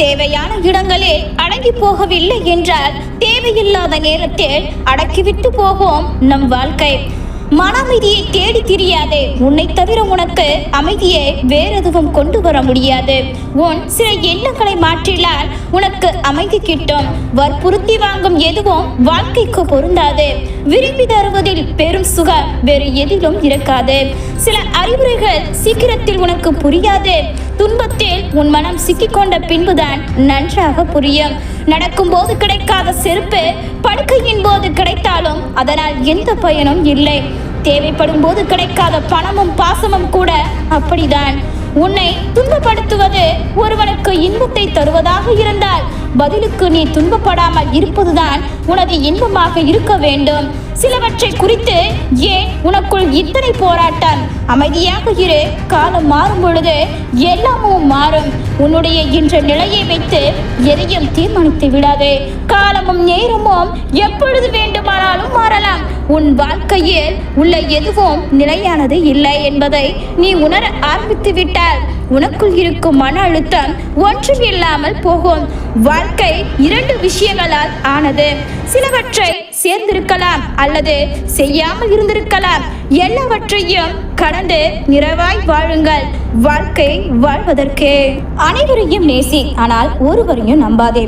தேவையான இடங்களில் அடங்கி போகவில்லை என்றால் தேவையில்லாத நேரத்தில் அடக்கிவிட்டு போகும் நம் வாழ்க்கை. மன அமைதியை தேடி திரியாதே. உன்னை தவிர உனக்கு அமைதியை வேறெதுவும் கொண்டு வர முடியாது. உன் சில எண்ணங்களை மாற்றினால் உனக்கு அமைதி கிட்டும். வற்புறுத்தி வாங்கும் எதுவும் வாழ்க்கைக்கு பொருந்தாது. விரும்பி தருவதில் பெரும் சுகம் வேறு எதிலும் இருக்காது. சில அறிவுரைகள் சீக்கிரத்தில் உனக்கு புரியாது. துன்பத்தில் உன் மனம் சிக்கிக்கொண்ட பின்புதான் நன்றாக புரியும். நடக்கும் போது கிடைக்காத செருப்பு படுக்கையின் போது கிடைத்தாலும் அதனால் எந்த பயனும் இல்லை. தேவைப்படும் போது கிடைக்காத பணமும் பாசமும் கூட அப்படிதான். உன்னை துன்பப்படுத்துவது ஒருவனுக்கு இன்பத்தை தருவதாக இருந்தால் பதிலுக்கு நீ துன்பப்படாமல் இருப்பதுதான் உனது இன்பமாக இருக்க வேண்டும். சிலவற்றை குறித்து ஏன் உனக்குள் இத்தனை போராட்டம்? அமைதியாக இரு. காலம் மாறும் பொழுது எல்லாமும் மாறும். உன்னுடைய இன்ற நிலையை வைத்து எதையும் தீர்மானித்து விடாதே. காலமும் நேரமும் எப்பொழுது வேண்டுமானாலும் மாறலாம். உன் வாழ்க்கையில் உள்ள எதுவும் நிலையானது இல்லை என்பதை நீ உணர ஆரம்பித்து விட்டால் உனக்குள் இருக்கும் மன அழுத்தம் ஒன்றும் இல்லாமல் போகும். வாழ்க்கை 2 விஷயங்களால் ஆனது. சிலவற்றை சேர்ந்திருக்கலாம் அல்லது செய்யாமல் இருந்திருக்கலாம். எல்லாவற்றையும் கடந்து நிறைவாய் வாழுங்கள். வாழ்க்கை வாழ்வதற்கு அனைவரையும் நேசி, ஆனால் ஒருவரையும் நம்பாதே.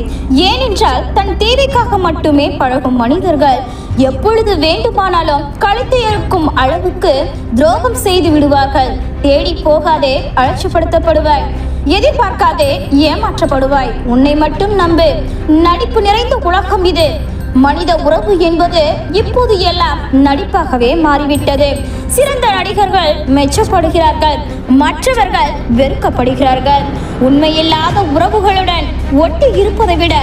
ஏனென்றால் தன் தேவைக்காக மட்டுமே பழகும் மனிதர்கள் எப்பொழுது வேண்டுமானாலும் கழுத்தை அறுக்கும் அளவுக்கு துரோகம் செய்து விடுவார்கள். தேடி போகாதே, அலட்சியப்படுத்தப்படுவாய். எதிர்பார்க்காதே, ஏமாற்றப்படுவாய். உன்னை மட்டும் நம்பு. நடிப்பு நிறைந்த உலகம் இது. மனித உறவு என்பது இப்போது எல்லாம் நடிப்பாகவே மாறிவிட்டது. சிறந்த நடிகர்கள் மெச்சப்படுகிறார்கள், மற்றவர்கள் வெறுக்கப்படுகிறார்கள். உண்மையில்லாத உறவுகளுடன் ஒட்டி இருப்பதை விட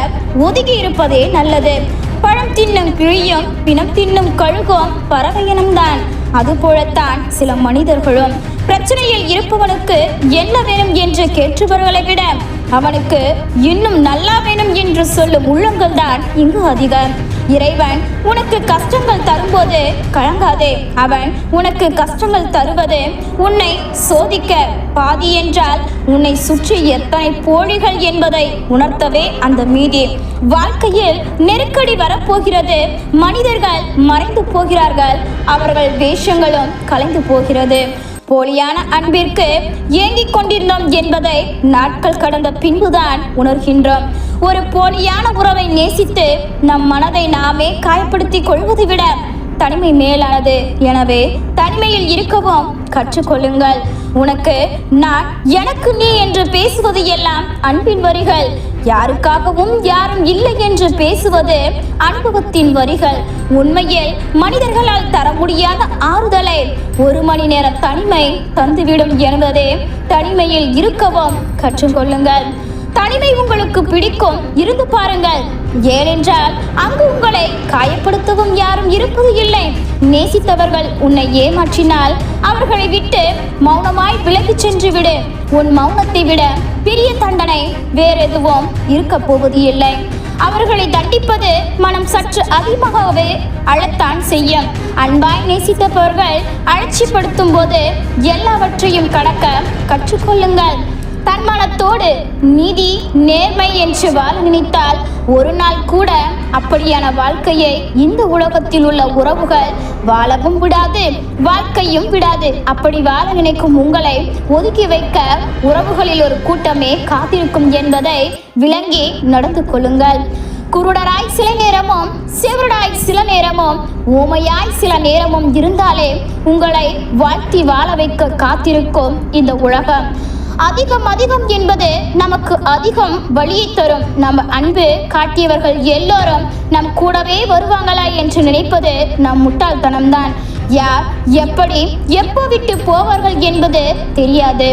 ஒதுங்கி இருப்பதே நல்லது. பழம் தின்னும் கிழியும் பிணம் தின்னும் கழுகும் பறவையினம்தான். அதுபோலத்தான் சில மனிதர்களும். பிரச்சனையில் இருப்பவனுக்கு என்ன வேணும் என்று கேட்பவர்களை விட அவனுக்கு இன்னும் நல்லா வேணும் என்று சொல்லும் உள்ளங்கள் தான் இங்கு அதிகம். இறைவன் உனக்கு கஷ்டங்கள் தரும்போது கலங்காதே. அவன் உனக்கு கஷ்டங்கள் தருவது உன்னை சோதிக்க. பாதி என்றால் உன்னை சுற்றி எத்தனை போலிகள் என்பதை உணர்த்தவே அந்த மீதி. வாழ்க்கையில் நெருக்கடி வரப்போகிறது. மனிதர்கள் மறைந்து போகிறார்கள். அவர்கள் வேஷங்களும் கலைந்து போகிறது. போலியான அன்பிற்கு ஏங்கிக் கொண்டிருந்தோம் என்பதை நாட்கள் கடந்த பின்புதான் உணர்கின்றோம். ஒரு போலியான உறவை நேசித்து நம் மனதை நாமே காயப்படுத்தி கொள்வதை விட தனிமை மேலானது. எனவே தனிமையில் இருக்கவும் கற்றுக்கொள்ளுங்கள். உனக்கு நான், எனக்கு நீ என்று பேசுவது எல்லாம் அன்பின் வரிகள். யாருக்காகவும் யாரும் இல்லை என்று பேசுவது அனுபவத்தின் வரிகள். உண்மையில் மனிதர்களால் தர முடியாத ஆறுதலை 1 மணி நேர தனிமை தந்துவிடும் என்பதே தனிமையில் இருக்கவும் கற்றுக்கொள்ளுங்கள். தனிமை உங்களுக்கு பிடிக்கும், இருந்து பாருங்கள். ஏனென்றால் அங்கு உங்களை காயப்படுத்தவும் யாரும் இருப்பது இல்லை. நேசித்தவர்கள் உன்னை ஏமாற்றினால் அவர்களை விட்டு மௌனமாய் விலகிச் சென்று விடு. உன் மௌனத்தை விட பெரிய தண்டனை வேறெதுவும் இருக்க போவது இல்லை. அவர்களை தண்டிப்பது மனம் சற்று அதிகமாகவே அழத்தான் செய்யும். அன்பாய் நேசித்தவர்கள் அலட்சியப்படுத்தும் போது எல்லாவற்றையும் கடக்க கற்றுக்கொள்ளுங்கள். தன்மானத்தோடு நீதி நேர்மை என்று வாழ நினைத்தால் ஒரு நாள் கூட அப்படியான வாழ்க்கையை இந்த உலகத்தில் உள்ள உறவுகள் வாழவும் விடாது, வாழ்க்கையும் விடாது. அப்படி வாழ நினைக்கும் உங்களை ஒதுக்கி வைக்க உறவுகளில் ஒரு கூட்டமே காத்திருக்கும் என்பதை விளங்கி நடந்து கொள்ளுங்கள். குருடராய் சில நேரமும், செவருடாய் சில நேரமும், ஊமையாய் சில நேரமும் இருந்தாலே உங்களை வாழ்த்தி வாழ வைக்க காத்திருக்கும் இந்த உலகம். அதிகம் என்பது நமக்கு அதிகம் வழியை தரும். நம்ம அன்பு காட்டியவர்கள் எல்லோரும் நம் கூடவே வருவாங்களா என்று நினைப்பது நம் முட்டாள்தனம்தான். யார் எப்படி எப்போ விட்டு போவார்கள் என்பது தெரியாது.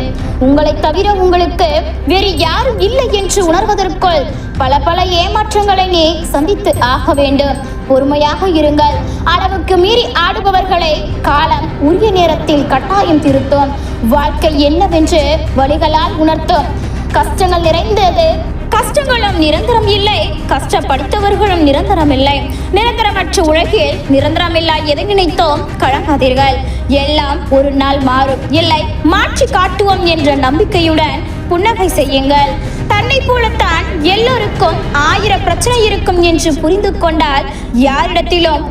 உங்களை தவிர உங்களுக்கு வேறு யாரும் இல்லை என்று உணர்வதற்குள் பல ஏமாற்றங்களை நீ சந்தித்து ஆக வேண்டும். பொறுமையாக இருங்கள். அளவுக்கு மீறி ஆடுபவர்களை காலம் உரிய நேரத்தில் கட்டாயம் திருத்தும். வாழ்க்கை என்னவென்று வழிகளால் உணர்த்தும். கஷ்டங்கள் நிறைந்தது. கஷ்டங்களும் நிரந்தரம் இல்லை, கஷ்டப்படுத்தவர்களும் நிரந்தரம் இல்லை. நிரந்தரமற்ற உலகில் நிரந்தரமில்லா எதை நினைத்தோம் கலங்காதீர்கள். எல்லாம் ஒரு நாள் மாறும். இல்லை, மாற்றி காட்டுவோம் என்ற நம்பிக்கையுடன் புன்னகை செய்யுங்கள். தன்னை போலத்தான் எல்லோருக்கும் 1000 பிரச்சனை இருக்கும் என்று புரிந்து கொண்டால் யாரிடத்திலும்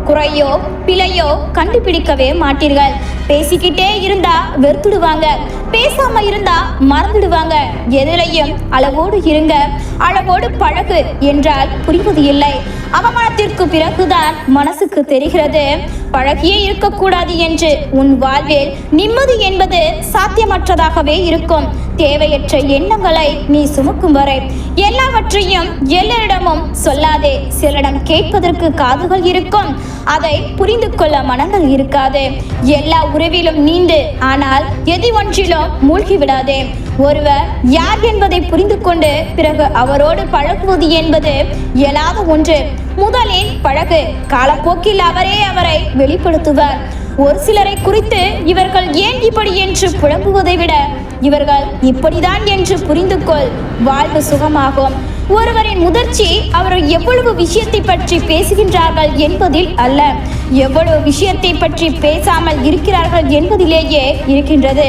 குறையோ பிழையோ கண்டுபிடிக்கவே மாட்டீர்கள். பேசிக்கிட்டே இருந்தா வெறுத்துடுவாங்க, பேசாம இருந்தா மறந்துடுவாங்க. எதிலையும் அளவோடு இருங்க, அளவோடு பழகு என்றால் புரிவது இல்லை. அவமானத்திற்கு பிறகுதான் மனசுக்கு தெரிகிறது பழகியே இருக்கக்கூடாது என்று. உன் வாழ்வில் நிம்மதி என்பது சாத்தியமற்றதாகவே இருக்கும். தேவையற்ற எண்ணங்களை நீ சுமக்கும் வரை எல்லாவற்றையும் எல்லாரிடமும் சொல்லாதே. சிலரிடம் கேட்பதற்கு காதுகள் இருக்கும், அதை புரிந்து கொள்ள மனங்கள் இருக்காது. எல்லா உறவிலும் நீண்டு, ஆனால் எது ஒன்றிலும் மூழ்கி விடாதே. ஒருவர் யார் என்பதை புரிந்து கொண்டு பிறகு அவரோடு பழகுவது என்பது இயலாத ஒன்று. முதலில் பழகு, காலப்போக்கில் அவரை வெளிப்படுத்துவார். ஒரு சிலரை குறித்து இவர்கள் ஏன் இப்படி என்று புலம்புவதை விட இவர்கள் இப்படிதான் என்று புரிந்து கொள், வாழ்வு சுகமாகும். ஒருவரின் முதிர்ச்சி அவர் எவ்வளவு விஷயத்தை பற்றி பேசுகின்றார்கள் என்பதில் அல்ல, எவ்வளவு விஷயத்தை பற்றி பேசாமல் இருக்கிறார்கள் என்பதிலேயே இருக்கின்றது.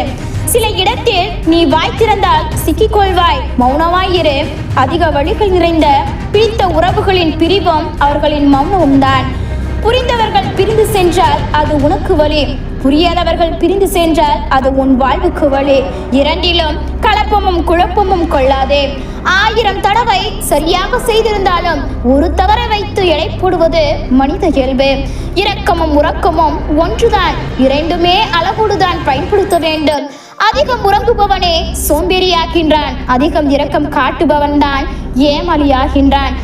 சில இடத்தில் நீ வாய் திறந்தால் சிக்கிக்கொள்வாய், மௌனமாயிரு. அதிக வழிகள் நிறைந்த பிடித்த உறவுகளின் பிரிவும் அவர்களின் மௌனமும் தான். புரிந்தவர்கள் பிரிந்து சென்றால் அது உனக்கு வலி, புரியாதவர்கள் பிரிந்து சென்றால் அது உன் வாழ்வுக்கு வலி. இரண்டிலும் கலப்பமும் குழப்பமும் கொள்ளாதே. 1000 தடவை சரியாக செய்திருந்தாலும் ஒரு தவறை வைத்து எடை போடுவது மனித இயல்பு. இரக்கமும் உறக்கமும் ஒன்றுதான், இரண்டுமே அளவோடுதான் பயன்படுத்த வேண்டும். அதிகம் உறங்குபவனே சோம்பேறியாகின்றான், அதிகம் இரக்கம் காட்டுபவன் தான் ஏமாளியாகின்றான்.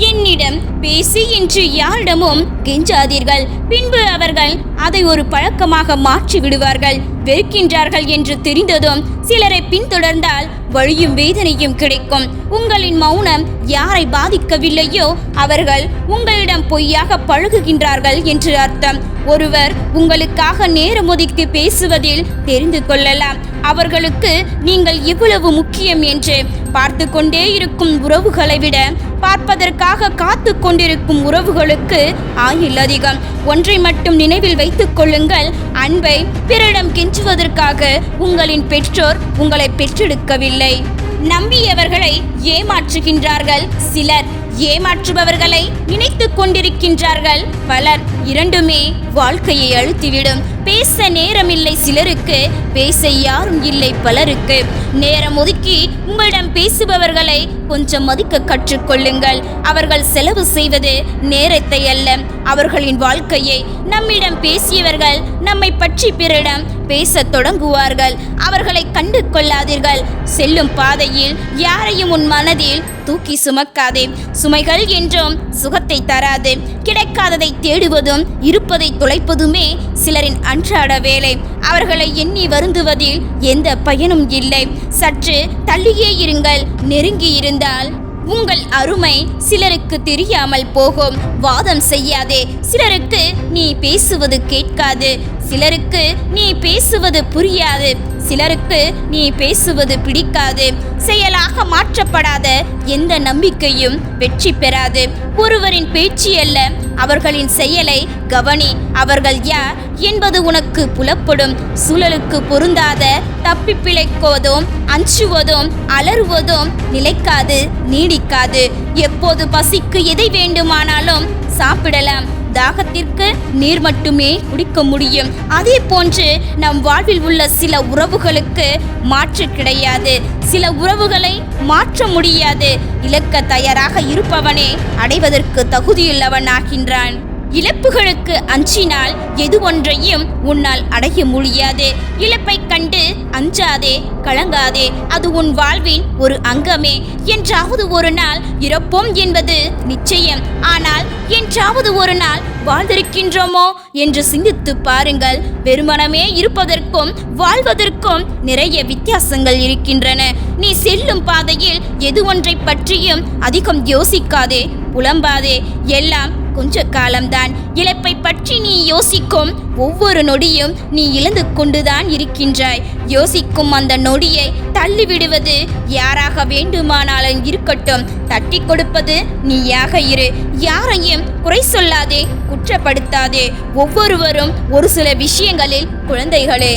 என்னிடம் பேசி என்று யாரிடமும் கெஞ்சாதீர்கள். பின்பு அவர்கள் அதை ஒரு பழக்கமாக மாற்றி விடுவார்கள். வெறுக்கின்றார்கள் என்று தெரிந்ததும் சிலரை பின்தொடர்ந்தால் வழியும் வேதனையும் கிடைக்கும். உங்களின் மௌனம் யாரை பாதிக்கவில்லையோ அவர்கள் உங்களிடம் பொய்யாக பழகுகின்றார்கள் என்று அர்த்தம். ஒருவர் உங்களுக்காக நேரம் ஒதுக்கி பேசுவதில் தெரிந்து கொள்ளலாம் அவர்களுக்கு நீங்கள் எவ்வளவு முக்கியம் என்று. பார்த்து கொண்டே இருக்கும் உறவுகளை விட பார்ப்பதற்காக காத்து கொண்டிருக்கும் உறவுகளுக்கு ஆயுள் அதிகம். ஒன்றை மட்டும் நினைவில் வைத்துக் கொள்ளுங்கள், அன்பை பிறரிடம் கெஞ்சுவதற்காக உங்களின் பெற்றோர் உங்களை பெற்றெடுக்கவில்லை. நம்பியவர்களை ஏமாற்றுகின்றார்கள் சிலர், ஏமாற்றுபவர்களை நினைத்து கொண்டிருக்கின்றார்கள் பலர். இரண்டுமே வாழ்க்கையை அழுத்திவிடும். பேச நேரமில்லை சிலருக்கு, பேச யாரும் இல்லை பலருக்கு. நேரம் ஒதுக்கி உங்களிடம் பேசுபவர்களை கொஞ்சம் மதிக்க கற்றுக்கொள்ளுங்கள். அவர்கள் செலவு செய்வது நேரத்தை அல்ல, அவர்களின் வாழ்க்கையை. நம்மிடம் பேசியவர்கள் நம்மை பற்றி பிறரிடம் பேச தொடங்குவார்கள். அவர்களை கண்டு கொள்ளாதீர்கள். செல்லும் பாதையில் யாரையும் உன் மனதில் தூக்கி சுமக்காதே. சுமைகள் என்றும் சுகத்தை தராது. கிடைக்காததை தேடுவதும் இருப்பதை தொலைப்பதுமே சிலரின் அன்றாட வேலை. அவர்களை எண்ணி வருந்துவதில் எந்த பயனும் இல்லை. சற்று தள்ளியே இருங்கள். நெருங்கி இருந்தால் உங்கள் அருமை சிலருக்கு தெரியாமல் போகும். வாதம் செய்யாதே. சிலருக்கு நீ பேசுவது கேட்காது, சிலருக்கு நீ பேசுவது புரியாது, சிலருக்கு நீ பேசுவது பிடிக்காது. செயலாக மாற்றப்படாத எந்த நம்பிக்கையும் வெற்றி பெறாது. ஒருவரின் பேச்சு அல்ல, அவர்களின் செயலை கவனி. அவர்கள் யார் என்பது உனக்கு புலப்படும். சூழலுக்கு பொருந்தாத தப்பி பிழைக்குவதும் அஞ்சுவதும் அலறுவதும் நிலைக்காது, நீடிக்காது. எப்போது பசிக்கு எதை வேண்டுமானாலும் சாப்பிடலாம், தாகத்திற்கு நீர் மட்டுமே குடிக்க முடியும். அதே போன்று நம் வாழ்வில் உள்ள சில உறவுகளுக்கு மாற்று கிடையாது. சில உறவுகளை மாற்ற முடியாது. இழக்க தயாராக இருப்பவனே அடைவதற்கு தகுதியுள்ளவன் ஆகின்றான். இழப்புகளுக்கு அஞ்சினால் எது ஒன்றையும் உன்னால் அடைய முடியாது. இழப்பை கண்டு அஞ்சாதே, கலங்காதே. அது உன் வாழ்வின் ஒரு அங்கமே. என்றாவது ஒரு நாள் இறப்போம் என்பது நிச்சயம். ஆனால் என்றாவது ஒரு நாள் வாழ்ந்திருக்கின்றோமோ என்று சிந்தித்து பாருங்கள். வெறுமனமே இருப்பதற்கும் வாழ்வதற்கும் நிறைய வித்தியாசங்கள் இருக்கின்றன. நீ செல்லும் பாதையில் எது ஒன்றை பற்றியும் அதிகம் யோசிக்காதே, புலம்பாதே. எல்லாம் கொஞ்ச காலம்தான். இழப்பை பற்றி நீ யோசிக்கும் ஒவ்வொரு நொடியும் நீ இழந்து கொண்டுதான் இருக்கின்றாய். யோசிக்கும் அந்த நொடியை தள்ளிவிடுவது யாராக வேண்டுமானாலும் இருக்கட்டும். தட்டி கொடுப்பது நீயாக இரு. யாரையும் குறை சொல்லாதே, குற்றப்படுத்தாதே. ஒவ்வொருவரும் ஒரு சில விஷயங்களில் குழந்தைகளே.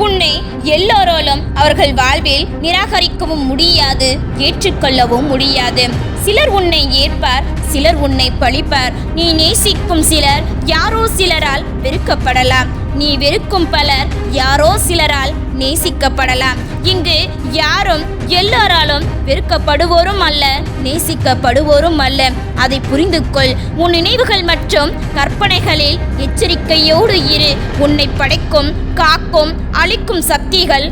உன்னை எல்லோராலும் அவர்கள் வாழ்வில் நிராகரிக்கவும் முடியாது, ஏற்றுக்கொள்ளவும் முடியாது. சிலர் உன்னை ஏற்பார், சிலர் உன்னை பழிப்பார். நீ நேசிக்கும் சிலர் யாரோ சிலரால் வெறுக்கப்படலாம், நீ வெறுக்கும் பலர் யாரோ சிலரால் நேசிக்கப்படலாம். இங்கு யாரும் எல்லாராலும் வெறுக்கப்படுவோரும் அல்ல, நேசிக்கப்படுவோரும் அல்ல. அதை புரிந்து கொள். உன் நினைவுகள் மற்றும் கற்பனைகளில் எச்சரிக்கையோடு இரு. உன்னை படைக்கும், காக்கும், அழிக்கும் சக்திகள்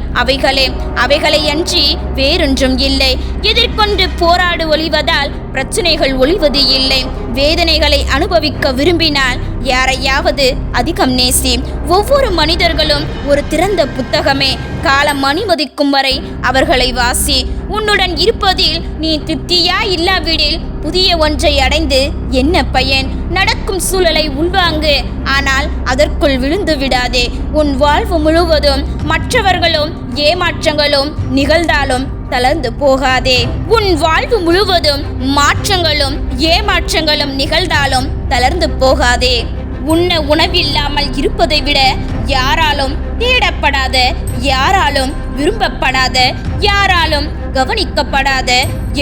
அவைகளை அன்றி வேறொன்றும் இல்லை. எதிர்கொண்டு போராடு ஒளிவதால் பிரச்சனைகள் ஒளிவது இல்லை. வேதனைகளை அனுபவிக்க விரும்பினால் யாரையாவது அதிகம் நேசி. ஒவ்வொரு மனிதர்களும் ஒரு திறந்த புத்தகமே. காலம் அனுமதிக்கும் வரை அவர்களை வாசி. உன்னுடன் இருப்பதில் நீ திருப்தியா இல்லாவிடில் புதிய ஒன்றை அடைந்து என்ன பயன்? நடக்கும் சூழலை உள்வாங்கு, ஆனால் அதற்குள் விழுந்து விடாதே. உன் வாழ்வு முழுவதும் மற்றவர்களும் ஏமாற்றங்களும் நிகழ்ந்தாலும் தளர்ந்து போகாதே. உன் வாழ்வு முழுவதும் மாற்றங்களும் ஏமாற்றங்களும் நிகழ்ந்தாலும் தளர்ந்து போகாதே. உண்ண உணவில்லாமல் இருப்பதை விட யாராலும் தேடப்படாத, யாராலும் விரும்பப்படாத, யாராலும் கவனிக்கப்படாத,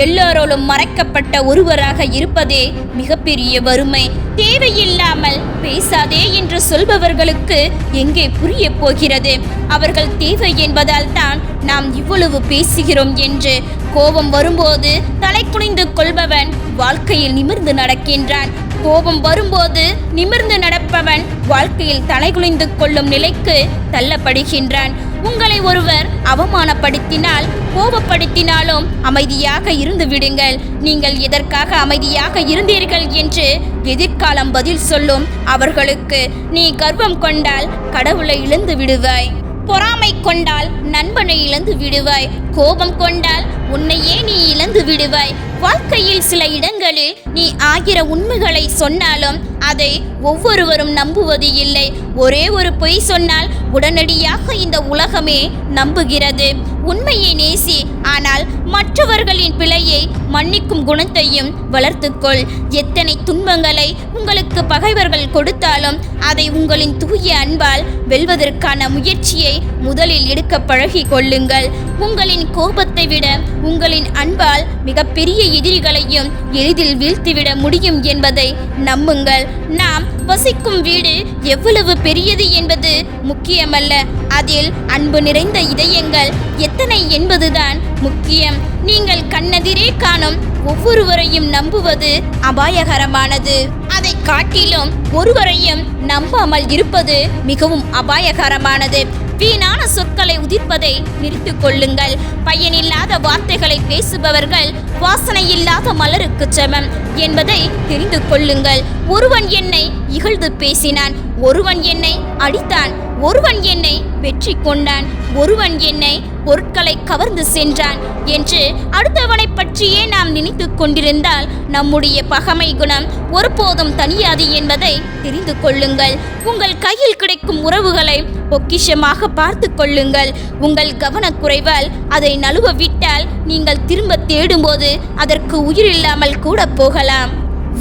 எல்லோராலும் மறைக்கப்பட்ட ஒருவராக இருப்பதே மிகப்பெரிய வறுமை. தேவையில்லாமல் பேசாதே என்று சொல்பவர்களுக்கு எங்கே புரிய போகிறது? அவர்கள் தேவை என்பதால் தான் நாம் இவ்வளவு பேசுகிறோம் என்று. கோபம் வரும்போது தலை குனிந்து கொள்பவன் வாழ்க்கையில் நிமிர்ந்து நடக்கின்றான். கோபம் வரும்போது நிமிர்ந்து நடப்பவன் வாழ்க்கையில் தலைகுனிந்து கொள்ளும் நிலைக்கு தள்ளப்படுகின்றான். உங்களை ஒருவர் அவமானப்படுத்தினால், கோபப்படுத்தினாலும் அமைதியாக இருந்து விடுங்கள். நீங்கள் எதற்காக அமைதியாக இருந்தீர்கள் என்று எதிர்காலம் பதில் சொல்லும். அவர்களுக்கு நீ கர்வம் கொண்டால் கடவுளை இழந்து விடுவாய். பொறாமை கொண்டால் நண்பனை இழந்து விடுவாய். கோபம் கொண்டால் உன்னையே நீ இழந்து விடுவாய். வாழ்க்கையில் சில இடங்களில் நீ 1000 உண்மைகளை சொன்னாலும் அதை ஒவ்வொருவரும் நம்புவது இல்லை. ஒரே ஒரு பொய் சொன்னால் உடனடியாக இந்த உலகமே நம்புகிறது. உண்மையை நேசி, ஆனால் மற்றவர்களின் பிழையை மன்னிக்கும் குணத்தையும் வளர்த்துக்கொள். எத்தனை துன்பங்களை உங்களுக்கு பகைவர்கள் கொடுத்தாலும் அதை உங்களின் தூய அன்பால் வெல்வதற்கான முயற்சியை முதலில் எடுக்க பழகி கொள்ளுங்கள். உங்களின் கோபத்தை விட உங்களின் அன்பால் மிகப்பெரிய எதிரிகளையும் எளிதில் வீழ்த்திவிட முடியும் என்பதை நம்புங்கள். நாம் வசிக்கும் வீடு எவ்வளவு பெரியது என்பது முக்கியமல்ல, அதில் அன்பு நிறைந்த இதயங்கள் எத்தனை என்பதுதான் முக்கியம். நீங்கள் கண்ணெதிரே காணும் ஒவ்வொருவரையும் நம்புவது அபாயகரமானது. அதை காட்டிலும் ஒருவரையும் நம்பாமல் இருப்பது மிகவும் அபாயகரமானது. வீணான சொற்களை உதிர்ப்பதை நிறுத்திக் கொள்ளுங்கள். பயனில்லாத வார்த்தைகளை பேசுபவர்கள் வாசனையில்லாத மலருக்கு சமம் என்பதை தெரிந்து கொள்ளுங்கள். ஒருவன் என்னை இகழ்ந்து பேசினான், ஒருவன் என்னை அடித்தான், ஒருவன் என்னை வெற்றி கொண்டான், ஒருவன் என்னை பொருட்களை கவர்ந்து சென்றான் என்று அடுத்தவனை பற்றியே நாம் நினைத்து கொண்டிருந்தால் நம்முடைய பகைமை குணம் ஒருபோதும் தனியாது என்பதை தெரிந்து கொள்ளுங்கள். உங்கள் கையில் கிடைக்கும் உறவுகளை பொக்கிஷமாக பார்த்து கொள்ளுங்கள். உங்கள் கவனக்குறைவால் அதை நழுவ விட்டால் நீங்கள் திரும்ப தேடும்போது அதற்கு உயிரில்லாமல் கூட போகலாம்.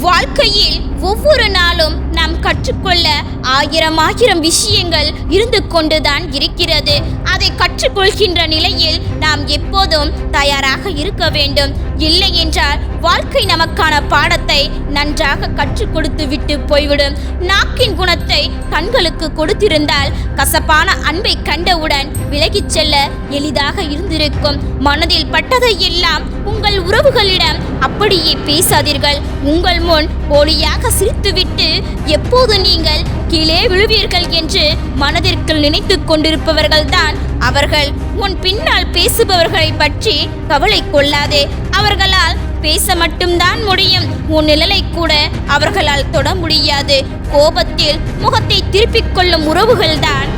வாழ்க்கையில் ஒவ்வொரு நாளும் நாம் கற்றுக்கொள்ள 1000 விஷயங்கள் இருந்து கொண்டுதான் இருக்கிறது. அதை கற்றுக்கொள்கின்ற நிலையில் நாம் எப்போதும் தயாராக இருக்க வேண்டும். இல்லை என்றால் வாழ்க்கை நமக்கான பாடத்தை நன்றாக கற்றுக் கொடுத்து விட்டு போய்விடும். நாக்கின் குணத்தை கண்களுக்கு கொடுத்திருந்தால் கசப்பான அன்பை கண்டவுடன் விலகிச் செல்ல எளிதாக இருந்திருக்கும். மனதில் பட்டதை எல்லாம் உங்கள் உறவுகளிடம் அப்படியே பேசாதீர்கள். உங்கள் முன் போலியாக சிரித்துவிட்டு எப்போது நீங்கள் கீழே விழுவீர்கள் என்று மனதிற்குள் நினைத்து கொண்டிருப்பவர்கள்தான் அவர்கள். உன் பின்னால் பேசுபவர்களை பற்றி கவலை கொள்ளாதே. அவர்களால் பேச மட்டும்தான் முடியும். உன் நிழலை கூட அவர்களால் தொட முடியாது. கோபத்தில் முகத்தை திருப்பிக் கொள்ளும் உறவுகள்தான்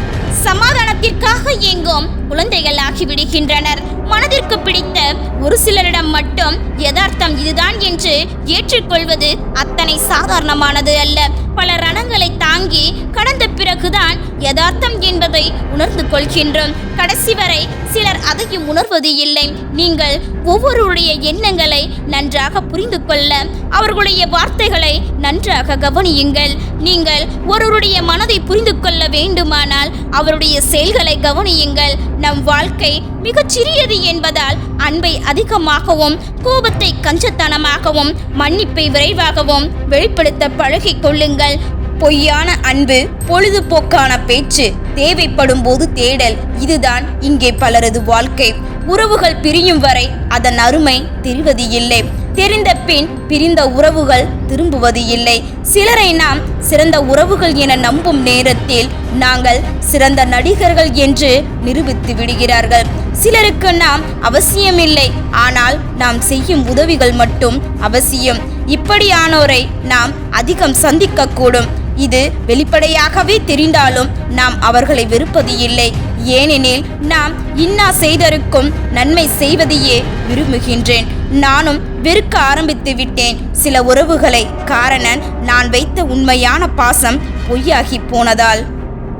சமாதானத்திற்காக இயங்கும் குழந்தைகள் ஆகிவிடுகின்றனர். மனதிற்கு பிடித்த ஒரு சிலரிடம் மட்டும் யதார்த்தம் இதுதான் என்று ஏற்றுக்கொள்வது அத்தனை சாதாரணமானது அல்ல. பல ரணங்களை தாங்கி கடந்த பிறகுதான் யதார்த்தம் என்பதை உணர்ந்து கொள்கின்றோம். கடைசி வரை சிலர் அதையும் உணர்வது இல்லை. நீங்கள் ஒவ்வொருடைய எண்ணங்களை நன்றாக புரிந்து கொள்ள அவர்களுடைய வார்த்தைகளை நன்றாக கவனியுங்கள். நீங்கள் ஒருவருடைய மனதை புரிந்து கொள்ள வேண்டுமானால் அவருடைய செயல்களை கவனியுங்கள். நம் வாழ்க்கை மிகச் சிறியது என்பதால் அன்பை அதிகமாகவும் கோபத்தை கஞ்சத்தனமாகவும் மன்னிப்பை விரைவாகவும் வெளிப்படுத்த பழகிக் கொள்ளுங்கள். பொய்யான அன்பு, பொழுதுபோக்கான பேச்சு, தேவைப்படும் போது தேடல், இதுதான் இங்கே பலரது வாழ்க்கை. உறவுகள் பிரியும் வரை அதன் அருமை தெரிவது இல்லை. தெரிந்த பின் பிரிந்த உறவுகள் திரும்புவது இல்லை. சிலரை நாம் சிறந்த உறவுகள் என நம்பும் நேரத்தில் நாங்கள் சிறந்த நடிகர்கள் என்று நிரூபித்து விடுகிறார்கள். சிலருக்கு நாம் அவசியமில்லை, ஆனால் நாம் செய்யும் உதவிகள் மட்டும் அவசியம். இப்படியானோரை நாம் அதிகம் சந்திக்கக்கூடும். இது வெளிப்படையாகவே தெரிந்தாலும் நாம் அவர்களை வெறுப்பது இல்லை. ஏனெனில் நாம் இன்னா செய்தருக்கும் நன்மை செய்வதையே விரும்புகின்றேன். நானும் வெறுக்க ஆரம்பித்து விட்டேன் சில உறவுகளை. காரணம், நான் வைத்த உண்மையான பாசம் பொய்யாகி போனதால்.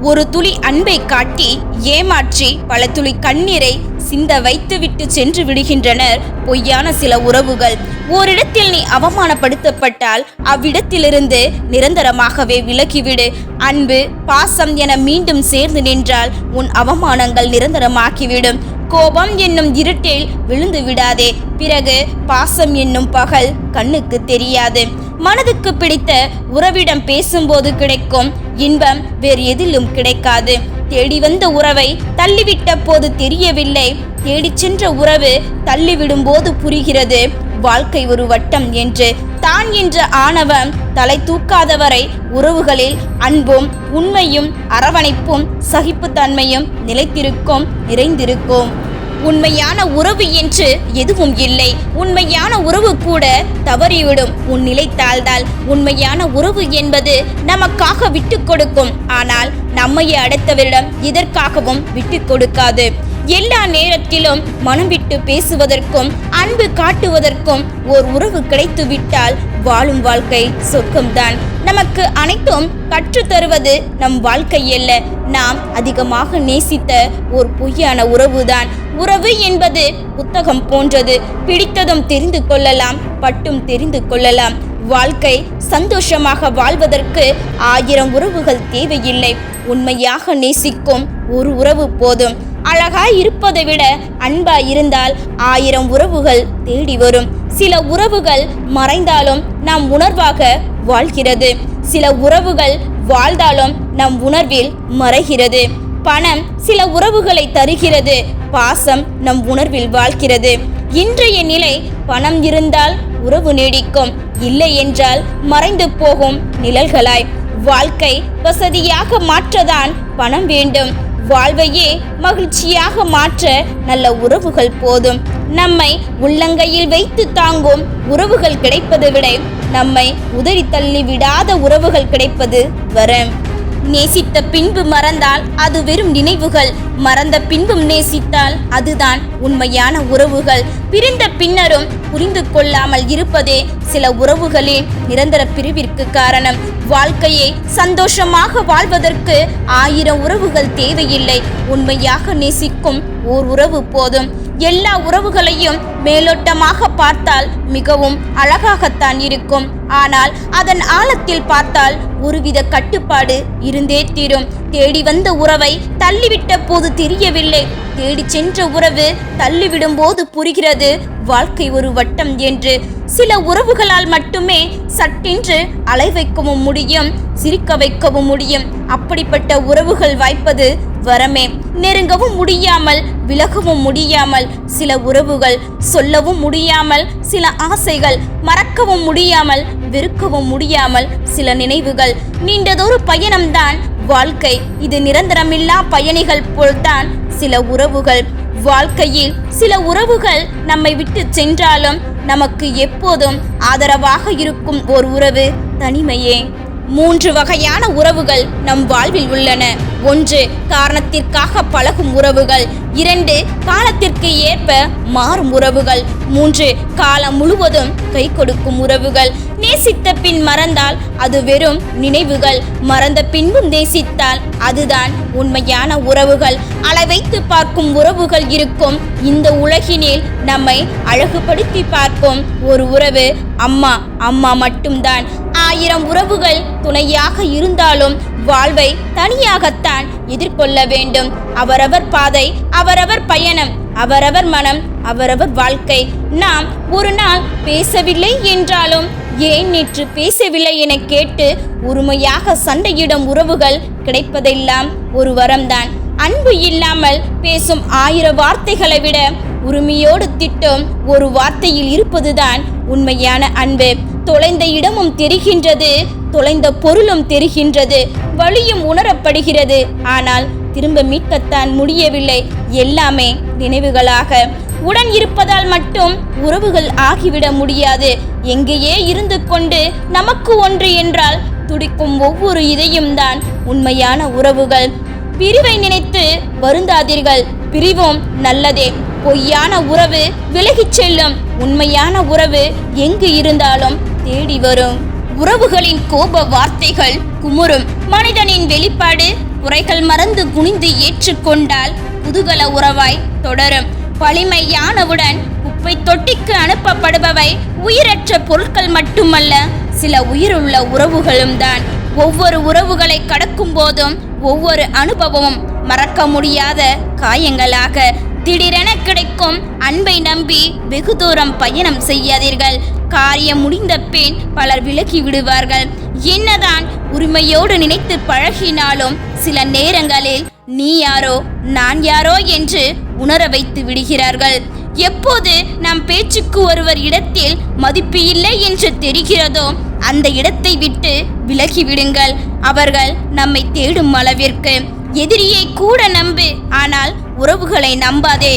ஒரு துளி அன்பை காட்டி ஏமாற்றி பல துளி கண்ணீரை சிந்த வைத்துவிட்டு சென்று விடுகின்றனர் பொய்யான சில உறவுகள். ஓரிடத்தில் நீ அவமானப்படுத்தப்பட்டால் அவ்விடத்திலிருந்து நிரந்தரமாகவே விலகிவிடு. அன்பு, பாசம் என மீண்டும் சேர்ந்து நின்றால் உன் அவமானங்கள் நிரந்தரமாக்கிவிடும். கோபம் என்னும் இருட்டில் விழுந்து விடாதே. பிறகு பாசம் என்னும் பகல் கண்ணுக்கு தெரியாது. மனதுக்கு பிடித்த உறவிடம் பேசும்போது கிடைக்கும் இன்பம் வேறு எதிலும் கிடைக்காது. தேடி வந்த உறவை தள்ளிவிட்ட போது தெரியவில்லை. தேடிச் சென்ற உறவு தள்ளிவிடும் போது புரிகிறது வாழ்க்கை ஒரு வட்டம் என்று. தான் என்ற ஆணவம் தலை தூக்காதவரை உறவுகளில் அன்பும் உண்மையும் அரவணைப்பும் சகிப்புத்தன்மையும் நிலைத்திருக்கும், நிறைந்திருக்கும். உண்மையான உறவு என்று எதுவும் இல்லை. உண்மையான உறவு கூட தவறிவிடும் உன் நிலை தாழ்ந்தால். உண்மையான உறவு என்பது நமக்காக விட்டு கொடுக்கும், ஆனால் நம்மையே அடுத்தவரிடம் எதற்காகவும் விட்டு கொடுக்காது. எல்லா நேரத்திலும் மனம் விட்டு பேசுவதற்கும் அன்பு காட்டுவதற்கும் ஓர் உறவு கிடைத்து விட்டால் வாழும் வாழ்க்கை சொர்க்கம்தான். நமக்கு அனைத்தும் கற்றுத்தருவது நம் வாழ்க்கை அல்ல, நாம் அதிகமாக நேசித்த ஒரு பொய்யான உறவுதான். உறவு என்பது புத்தகம் போன்றது. பிடித்ததும் தெரிந்து கொள்ளலாம், பட்டும் தெரிந்து கொள்ளலாம். வாழ்க்கை சந்தோஷமாக வாழ்வதற்கு 1000 உறவுகள் தேவையில்லை. உண்மையாக நேசிக்கும் ஒரு உறவு போதும். அழகாய் இருப்பதை விட அன்பாய் இருந்தால் 1000 உறவுகள் தேடி வரும். சில உறவுகள் மறைந்தாலும் நம் உணர்வாக வாழ்கிறது. சில உறவுகள் வாழ்ந்தாலும் நம் உணர்வில் மறைகிறது. பணம் சில உறவுகளை தருகிறது, பாசம் நம் உணர்வில் வாழ்கிறது. இன்றைய நிலை பணம் இருந்தால் உறவு நீடிக்கும், இல்லை என்றால் மறைந்து போகும் நிழல்களாய். வாழ்க்கை வசதியாக மாற்றதான் பணம் வேண்டும். வாழ்வையே மகிழ்ச்சியாக மாற்ற நல்ல உறவுகள் போதும். நம்மை உள்ளங்கையில் வைத்து தாங்கும் உறவுகள் கிடைப்பதை விட நம்மை உதறி தள்ளி விடாத உறவுகள் கிடைப்பது வரம். நேசித்த பின்பு மறந்தால் அது வெறும் நினைவுகள். மறந்த பின்பும் நேசித்தால் அதுதான் உண்மையான உறவுகள். பிரிந்த பின்னரும் புரிந்து கொள்ளாமல் இருப்பதே சில உறவுகளின் நிரந்தர பிரிவிற்கு காரணம். வாழ்க்கையை சந்தோஷமாக வாழ்வதற்கு 1000 உறவுகள் தேவையில்லை. உண்மையாக நேசிக்கும் ஓர் உறவு போதும். எல்லா உறவுகளையும் மேலோட்டமாக பார்த்தால் மிகவும் அழகாகத்தான் இருக்கும். ஆனால் அதன் ஆழத்தில் பார்த்தால் ஒருவித கட்டுப்பாடு இருந்தே தீரும். தேடி வந்த உறவை தள்ளிவிட்ட போது தெரியவில்லை. தேடி சென்ற உறவு தள்ளிவிடும் போது புரிகிறது வாழ்க்கை ஒரு வட்டம் என்று. சில உறவுகளால் மட்டுமே சட்டென்று அலை வைக்கவும் முடியும், சிரிக்க வைக்கவும் முடியும். அப்படிப்பட்ட உறவுகள் வாய்ப்பது வரமே. நெருங்கவும் முடியாமல் விலகவும் முடியாமல் சில உறவுகள், சொல்லவும் முடியாமல் சில ஆசைகள், மறக்கவும் முடியாமல் வெறுக்கவும் முடியாமல் சில நினைவுகள். நீண்டதொரு பயணம்தான் வாழ்க்கை. இது நிரந்தரமில்லா பயணிகள் போல்தான் சில உறவுகள். வாழ்க்கையில் சில உறவுகள் நம்மை விட்டு சென்றாலும் நமக்கு எப்போதும் ஆதரவாக இருக்கும் ஒரு உறவு தனிமையே. 3 வகையான உறவுகள் நம் வாழ்வில் உள்ளன. 1 காரணத்திற்காக பழகும் உறவுகள். 2 காலத்திற்கு ஏற்ப மாறும் உறவுகள். 3 காலம் முழுவதும் கை கொடுக்கும் உறவுகள். நேசித்த பின் மறந்தால் அது வெறும் நினைவுகள். மறந்த பின்பும் நேசித்தால் அதுதான் உண்மையான உறவுகள். அளவைத்து பார்க்கும் உறவுகள் இருக்கும் இந்த உலகினில் நம்மை அழகுபடுத்தி பார்க்கும் ஒரு உறவு அம்மா. அம்மா மட்டும்தான். 1000 உறவுகள் துணையாக இருந்தாலும் வாழ்வை தனியாகத்தான் எதிர்கொள்ள வேண்டும். அவரவர் பாதை, அவரவர் பயணம், அவரவர் மனம், அவரவர் வாழ்க்கை. நாம் ஒரு நாள் பேசவில்லை என்றாலும் ஏன் நேற்று பேசவில்லை என கேட்டு உரிமையாக சண்டையிடும் உறவுகள் கிடைப்பதெல்லாம் ஒரு வரம்தான். அன்பு இல்லாமல் பேசும் 1000 வார்த்தைகளை விட உரிமையோடு திட்டும் ஒரு வார்த்தையில் இருப்பதுதான் உண்மையான அன்பு. தொலைந்த இடமும் தெரிகின்றது, தொலைந்த பொருளும் தெரிகின்றது, வலியும் உணரப்படுகிறது. ஆனால் திரும்ப மீட்கத்தான் முடியவில்லை. எல்லாமே நினைவுகளாக. உடன் இருப்பதால் மட்டும் உறவுகள் ஆகிவிட முடியாது. எங்கேயே இருந்து கொண்டு நமக்கு ஒன்று என்றால் துடிக்கும் ஒவ்வொரு இதையும் தான் உண்மையான உறவுகள். பிரிவை நினைத்து வருந்தாதீர்கள். பிரிவும் நல்லதே. பொய்யான உறவு விலகிச் செல்லும். உண்மையான உறவு எங்கு இருந்தாலும் தேடி வரும். உறவுகளின் கோப வார்த்தைகள் குமுறும். மனிதனின் வெளிப்பாடு குறைகள் மறந்து குனிந்து ஏற்றுக்கொண்டால் குதூகல உறவாய் தொடரும். வலிமையானவுடன் குப்பை தொட்டிக்கு அனுப்பப்படுபவை உயிரற்ற பொருட்கள் மட்டுமல்ல, சில உயிருள்ள உறவுகளும் தான். ஒவ்வொரு உறவுகளை கடக்கும் போதும் ஒவ்வொரு அனுபவமும் மறக்க முடியாத காயங்களாக. திடீரென கிடைக்கும் அன்பை நம்பி வெகு தூரம் பயணம் செய்யாதீர்கள். காரியம் முடிந்த பின் பலர் விலகி விடுவார்கள். என்னதான் உரிமையோடு நினைத்து பழகினாலும் சில நேரங்களில் நீ யாரோ நான் யாரோ என்று உணர வைத்து விடுகிறார்கள். எப்போது நம் பேச்சுக்கு ஒருவர் இடத்தில் மதிப்பு இல்லை என்று தெரிகிறதோ அந்த இடத்தை விட்டு விலகிவிடுங்கள். அவர்கள் நம்மை தேடும் அளவிற்கு. எதிரியை கூட நம்பு, ஆனால் உறவுகளை நம்பாதே.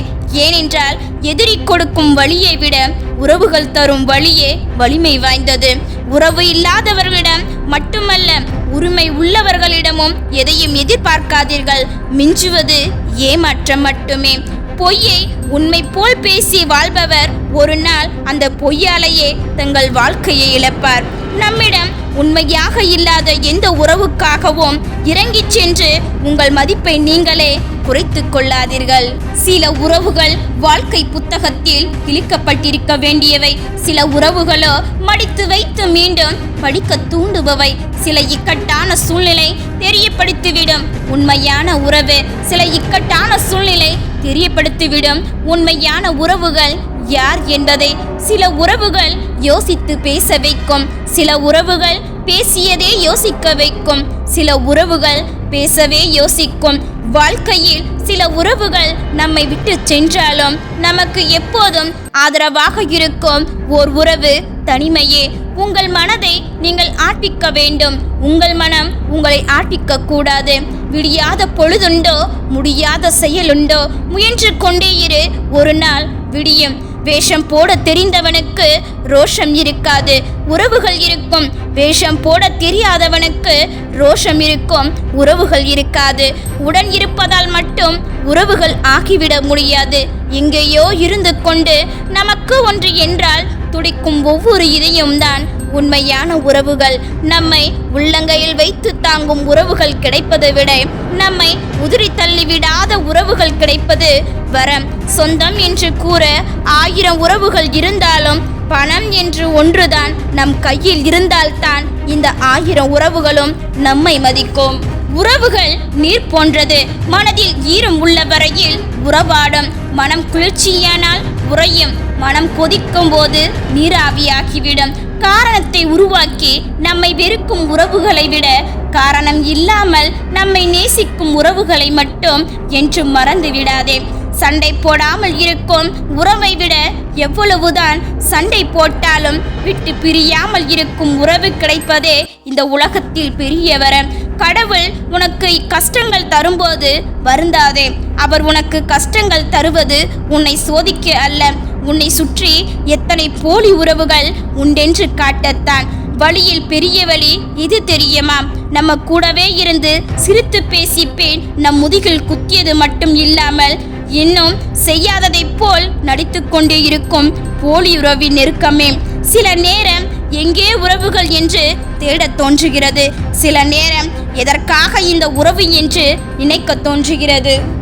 ஏனென்றால் எதிரி கொடுக்கும் வலியை விட உறவுகள் தரும் வலியே வலிமை வாய்ந்தது. உறவு இல்லாதவர்களிடம் மட்டுமல்ல, உரிமை உள்ளவர்களிடமும் எதையும் எதிர்பார்க்காதீர்கள். மிஞ்சுவது ஏமாற்றம் மட்டுமே. பொய்யை உண்மை போல் பேசி வாழ்பவர் ஒரு நாள் அந்த பொய்யாலேயே தங்கள் வாழ்க்கையை இழப்பார். நம்மிடம் உண்மையாக இல்லாத எந்த உறவுக்காகவும் இறங்கிச் சென்று உங்கள் மதிப்பை நீங்களே குறைத்து கொள்ளாதீர்கள். சில உறவுகள் வாழ்க்கை புத்தகத்தில் கிழிக்கப்பட்டிருக்க வேண்டியவை. சில உறவுகளோ மடித்து வைத்து மீண்டும் படிக்க தூண்டுபவை. சில இக்கட்டான சூழ்நிலை தெரியப்படுத்திவிடும் உண்மையான உறவு. சில இக்கட்டான சூழ்நிலை தெரியப்படுத்திவிடும் உண்மையான உறவுகள் யார் என்பதை. சில உறவுகள் யோசித்து பேச வைக்கும். சில உறவுகள் பேசியதே யோசிக்க வைக்கும். சில உறவுகள் பேசவே யோசிக்கும். வாழ்க்கையில் சில உறவுகள் நம்மை விட்டு சென்றாலும் நமக்கு எப்போதும் ஆதரவாக இருக்கும் ஓர் உறவு தனிமையே. உங்கள் மனதை நீங்கள் ஆட்டிக்க வேண்டும். உங்கள் மனம் உங்களை ஆட்டிக்க கூடாது. விடியாத பொழுதுண்டோ, முடியாத செயலுண்டோ, முயன்று கொண்டே இரு. ஒரு நாள் விடியும். வேஷம் போட தெரிந்தவனுக்கு ரோஷம் இருக்காது, உறவுகள் இருக்கும். வேஷம் போட தெரியாதவனுக்கு ரோஷம் இருக்கும், உறவுகள் இருக்காது. உடன் இருப்பதால் மட்டும் உறவுகள் ஆகிவிட முடியாது. எங்கேயோ இருந்து கொண்டு நமக்கு ஒன்று என்றால் துடிக்கும் ஒவ்வொரு இதையும் தான் உண்மையான உறவுகள். நம்மை உள்ளங்கையில் வைத்து தாங்கும் உறவுகள் கிடைப்பதை விட நம்மை உதிரி தள்ளிவிடாத உறவுகள் கிடைப்பது வரம். சொந்தம் என்று கூற 1000 உறவுகள் இருந்தாலும் பணம் என்று ஒன்றுதான் நம் கையில் இருந்தால்தான் இந்த 1000 உறவுகளும் நம்மை மதிக்கும். உறவுகள் நீர் போன்றது. மனதில் ஈரம் உள்ள வரையில் உறவாடும். மனம் குளிர்ச்சியானால் உறையும். மனம் கொதிக்கும் போது நீராவியாகிவிடும். காரணத்தை உருவாக்கி நம்மை வெறுக்கும் உறவுகளை விட காரணம் இல்லாமல் நம்மை நேசிக்கும் உறவுகளை மட்டும் என்றும் மறந்து விடாதே. சண்டை போடாமல் இருக்கும் உறவை விட எவ்வளவுதான் சண்டை போட்டாலும் விட்டு பிரியாமல் இருக்கும் உறவு கிடைப்பதே இந்த உலகத்தில் பெரிய வரம். கடவுள் உனக்கு கஷ்டங்கள் தரும்போது வருந்தாதே. அவர் உனக்கு கஷ்டங்கள் தருவது உன்னை சோதிக்க அல்ல, உன்னை சுற்றி எத்தனை போலி உறவுகள் உண்டென்று காட்டத்தான். வழியில் பெரிய வழி இது தெரியுமா? நம்ம கூடவே இருந்து சிரித்து பேசிப்பேன் நம் முதுகில் குத்தியது மட்டும் இல்லாமல் இன்னும் செய்யாததை போல் நடித்து கொண்டே இருக்கும் போலி உறவின் நெருக்கமே. சில நேரம் எங்கே உறவுகள் என்று தேடத் தோன்றுகிறது. சில நேரம் எதற்காக இந்த உறவு என்று நினைக்க தோன்றுகிறது.